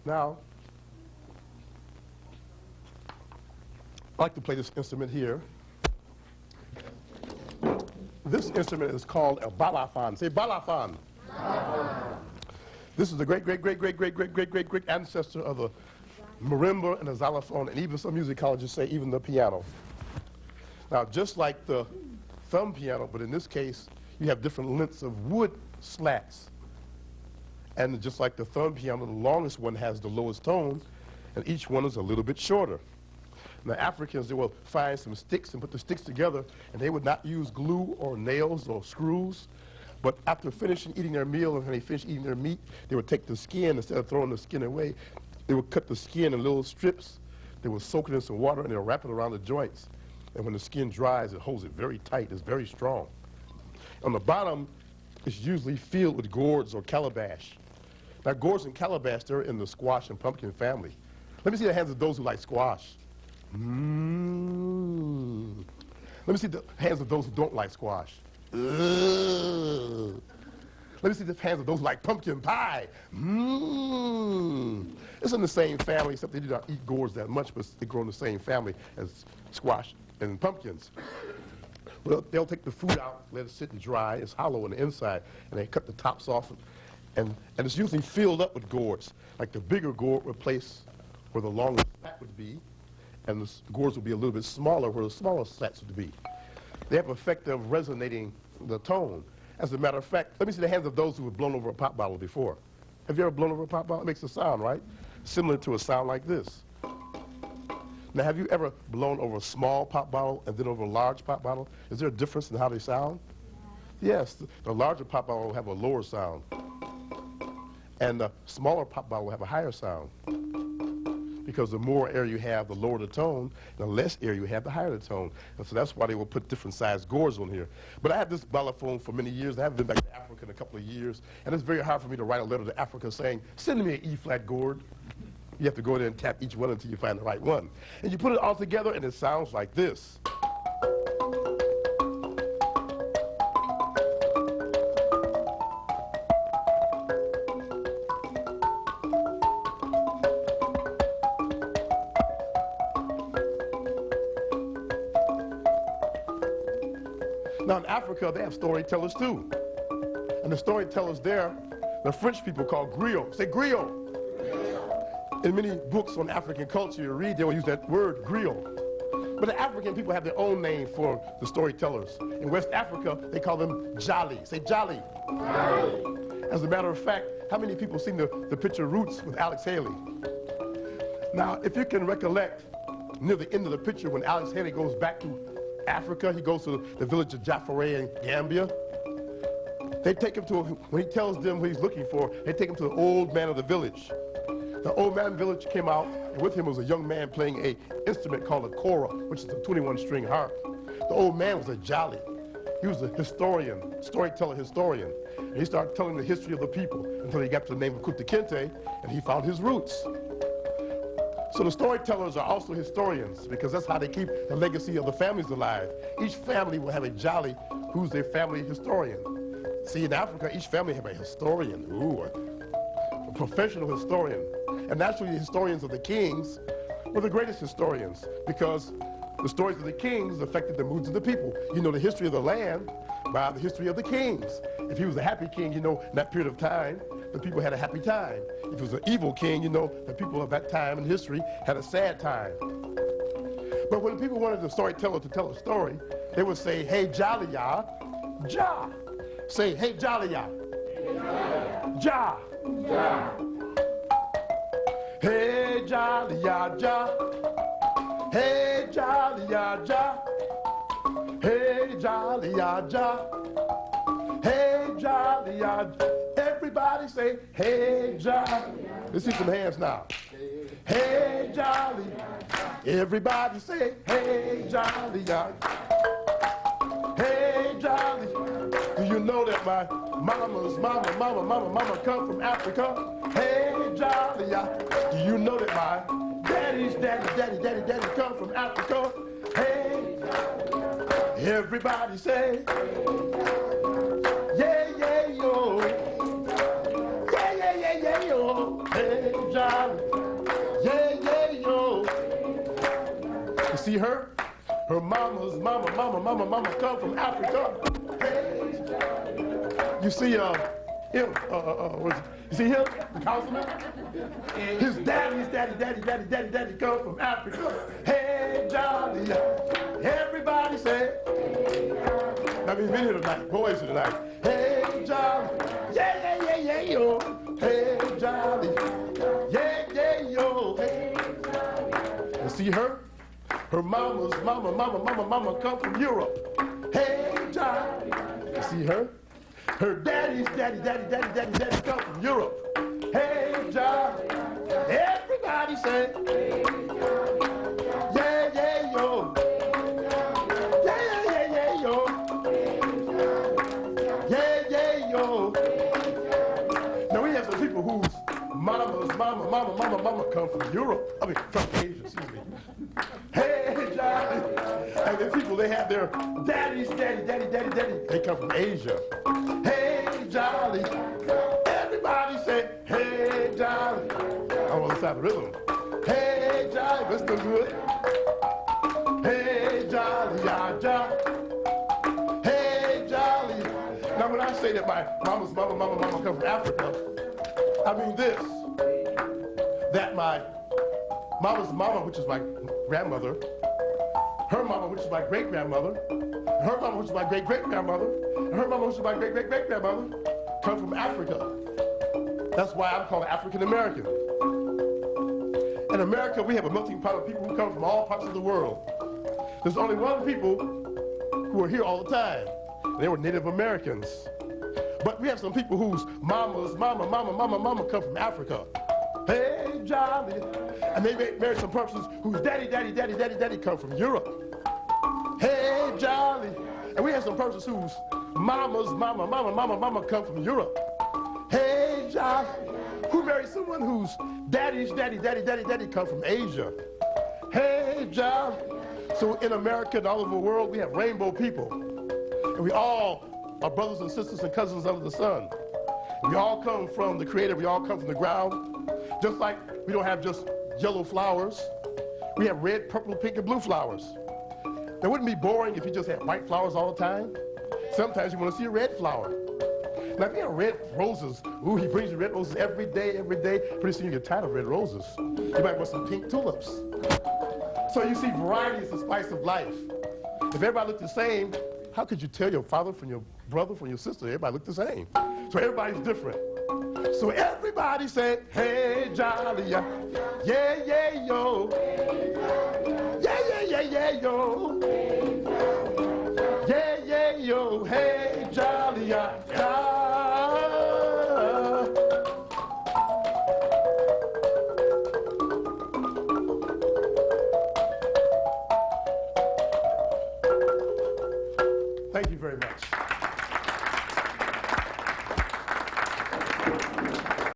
Now, I like to play this instrument here. This instrument is called a balafon. Say balafon. This is the great ancestor of the marimba and the xylophone, and even some musicologists say even the piano. Now, just like the thumb piano, but in this case, you have different lengths of wood slats. And just like the thumb piano, the longest one has the lowest tone, and each one is a little bit shorter. Now, Africans, they will find some sticks and put the sticks together, and they would not use glue or nails or screws. But after finishing eating their meal and when they finish eating their meat, they would take the skin, instead of throwing the skin away, they would cut the skin in little strips. They would soak it in some water, and they'll wrap it around the joints. And when the skin dries, it holds it very tight. It's very strong. On the bottom, it's usually filled with gourds or calabash. Now, gourds and calabash, they're in the squash and pumpkin family. Let me see the hands of those who like squash. Let me see the hands of those who don't like squash. Let me see the hands of those who like pumpkin pie. It's in the same family, except they do not eat gourds that much, but they grow in the same family as squash and pumpkins. Well, they'll take the food out, let it sit and dry. It's hollow on the inside, and they cut the tops off, and it's usually filled up with gourds. Like the bigger gourd would place where the longer slat would be, and the gourds would be a little bit smaller where the smaller slats would be. They have an effect of resonating the tone. As a matter of fact, let me see the hands of those who have blown over a pop bottle before. Have you ever blown over a pop bottle? It makes a sound, right? Similar to a sound like this. Now, have you ever blown over a small pop bottle and then over a large pop bottle? Is there a difference in how they sound? Yes, the larger pop bottle will have a lower sound, and the smaller pop bottle will have a higher sound. Because the more air you have, the lower the tone, the less air you have, the higher the tone. And so that's why they will put different sized gourds on here. But I had this balafon for many years. I haven't been back to Africa in a couple of years, and it's very hard for me to write a letter to Africa saying, send me an E-flat gourd. You have to go there and tap each one until you find the right one. And you put it all together, and it sounds like this. Now, in Africa, they have storytellers, too. And the storytellers there, the French people call griot. Say griot. In many books on African culture you read, they will use that word, griot. But the African people have their own name for the storytellers. In West Africa, they call them jolly. Say jolly. Jolly. As a matter of fact, how many people seen the picture Roots with Alex Haley? Now, if you can recollect, near the end of the picture, when Alex Haley goes back to Africa, he goes to the village of Jafare in Gambia. They take him to, when he tells them what he's looking for, they take him to the old man of the village. The old man of the village came out, and with him was a young man playing an instrument called a kora, which is a 21-string harp. The old man was a jolly. He was a historian, storyteller historian. And he started telling the history of the people until he got to the name of Kunta Kinte, and he found his roots. So the storytellers are also historians, because that's how they keep the legacy of the families alive. Each family will have a jolly who's their family historian. See, in Africa, each family have a historian, a professional historian. And naturally, the historians of the kings were the greatest historians, because the stories of the kings affected the moods of the people. You know the history of the land by the history of the kings. If he was a happy king, you know, in that period of time, the people had a happy time. If he was an evil king, you know, the people of that time in history had a sad time. But when people wanted the storyteller to tell a story, they would say, hey, jolly ya, ja. Say, hey, jolly ya, ja. Ja. Hey, jolly ya, ja. Hey, jolly ya, ja. Hey, jolly ya, ja. Hey, jolly ya, ja. Everybody say, hey, jolly. Let's see some hands now. Hey, jolly. Everybody say, hey, jolly. Hey, jolly. Do you know that my mama's mama come from Africa? Hey, jolly. Do you know that my daddy's daddy come from Africa? Hey, jolly. Everybody say, yeah, yeah, yo. Yeah, yeah, yeah, yeah, yo. yo, hey, Johnny. Yeah, yeah, yo. You see her? Her mama's mama come from Africa. Hey, you see him? You see him, the councilman? His daddy come from Africa. Hey, Johnny. Everybody say. That means men here tonight, boys here tonight. Hey, Johnny. Yeah, yeah, yeah, yeah, yo. Hey, Johnny. Yeah, yeah, yo. You see her? Her mama's mama come from Europe. Hey, Johnny. You see her? Her daddy's daddy come from Europe. Hey, Johnny. Everybody say. Yeah, yeah, yo. Yeah, yeah, yeah, yeah, yo. Yeah, yeah, yo. Now we have some people whose mama's mama come from Europe. I mean, from Asia, excuse me. Hey, Johnny. And the people, they have their daddy's daddy. They come from Asia. Hey, Johnny. Everybody say, hey, Johnny. I want to stop the rhythm. Hey, Johnny. Let's do good. Hey, Johnny, yeah, Johnny. Hey, Johnny. Now, when I say that my mama come from Africa, I mean this. That my mama's mama, which is my grandmother, her mama, which is my great-grandmother, her mama, which is my great-great-grandmother, and her mama, which is my great-great-great-grandmother, come from Africa. That's why I'm called African-American. In America, we have a melting pot of people who come from all parts of the world. There's only one people who are here all the time. They were Native Americans. But we have some people whose mama come from Africa. Hey, Johnny. And they married some persons whose daddy come from Europe. Hey, Johnny. And we have some persons whose mama's mama come from Europe. Hey, Johnny. Who married someone whose daddy's daddy come from Asia. Hey, Johnny. So in America and all over the world, we have rainbow people. And we all are brothers and sisters and cousins under the sun. We all come from the Creator. We all come from the ground. Just like we don't have just yellow flowers. We have red, purple, pink, and blue flowers. It wouldn't be boring if you just had white flowers all the time. Sometimes you want to see a red flower. Now, if you have red roses, ooh, he brings you red roses every day. Pretty soon you get tired of red roses. You might want some pink tulips. So you see, variety is the spice of life. If everybody looked the same, how could you tell your father from your brother from your sister? Everybody looked the same. So everybody's different. So everybody say, hey, Johnny, yeah, yeah, yo. Yeah, yeah, yeah, yeah, yo. Yeah, yeah, yo. Hey, Johnny, yeah, yeah. Thank you very much.